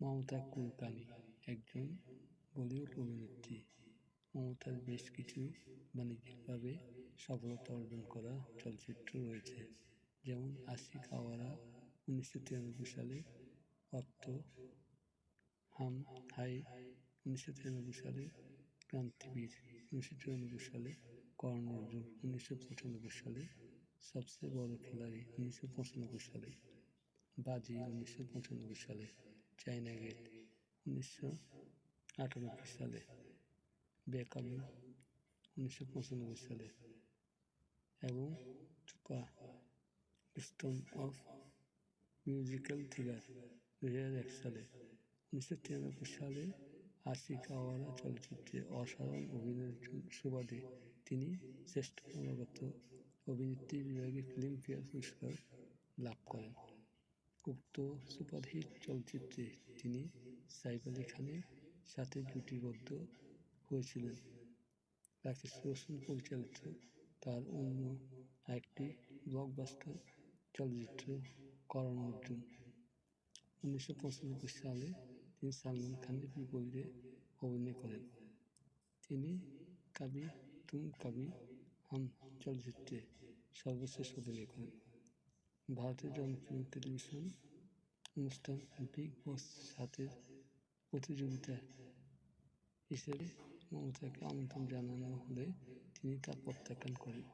মমতা কুলকার্নি একজন বলিউড অভিনেত্রী। মমতার বেশ কিছু বাণিজ্যিকভাবে সফলতা অর্জন করা চলচ্চিত্র রয়েছে, যেমন আশিক আওয়ারা 1993 সালে, অর্থ, হাম হাই 1993 সালে, ক্রান্তিবীর 1994 সালে, কর্ণ অর্জুন 1995 সালে, সবচেয়ে বড় খিলাড়ি 1995 সালে, বাজি 1995 সালে, চায়না গেট 1998 সালে, বেকাবু 1995 সালে এবং Chupa stone of musical thriller 2001 সালে। 1993 সালে আশিক আওয়ারা চলচ্চিত্রে অসাধারণ অভিনয়ের সুবাদে তিনি শ্রেষ্ঠ নবাগত অভিনেত্রী বিভাগে ফিল্মফেয়ার পুরস্কার লাভ করেন। উক্ত সুপারহিট চলচ্চিত্রে তিনি সাইফ আলী খানের সাথে জুটিবদ্ধ হয়েছিলেন। রাকেশ রোশন পরিচালিত তার অন্য আরেকটি ব্লকবাস্টার চলচ্চিত্র কর্ণ অর্জুন। 1995 সালে তিনি সালমান খানের বিপরীতে অভিনয় করেন। তিনি কবি তুম কবি হাম চলচ্চিত্রে সর্বশেষ অভিনয় করেন। ভারতের জনপ্রিয় টেলিভিশন অনুষ্ঠান বিগ বস সাথের প্রতিযোগিতা হিসেবে মমতাকে আমন্ত্রণ জানানো হলে তিনি তা প্রত্যাখ্যান করেন।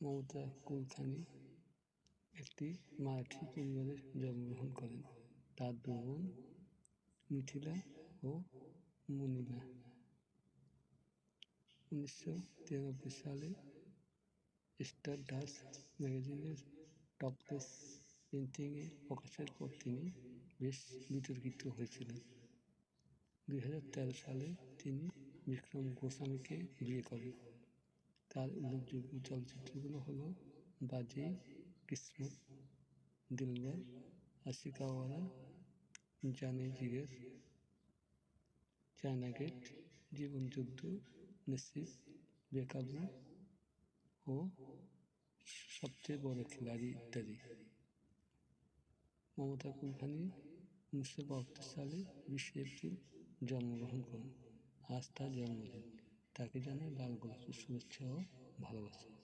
মমতা কুলকার্নি একটি মারাঠি পরিবারে জন্মগ্রহণ করেন। তার দুই বোন মিথিলা ও মনিমা। 1993 সালে স্টারডাস্ট ম্যাগাজিনের টপলেস পেইন্টিংয়ে প্রকাশের পর তিনি বেশ বিতর্কিত হয়েছিলেন। 2013 সালে তিনি বিক্রম গোস্বামীকে বিয়ে করেন। তার উল্লেখযোগ্য চলচ্চিত্রগুলো হল বাজি, কিসমত, দিলবার, আশিক আওয়ারা, জানে জিগর, চায়না গেট, জীবনযুদ্ধ, নসিব, বেকাবু ও সবচেয়ে বড় খিলাড়ি ইত্যাদি। মমতা কুলকার্নি 1972 সালে 20 এপ্রিল জন্মগ্রহণ করেন। আজ তার জন্মদিন। তাকে জানাই লাল গোলাপের শুভেচ্ছা ও ভালোবাসা।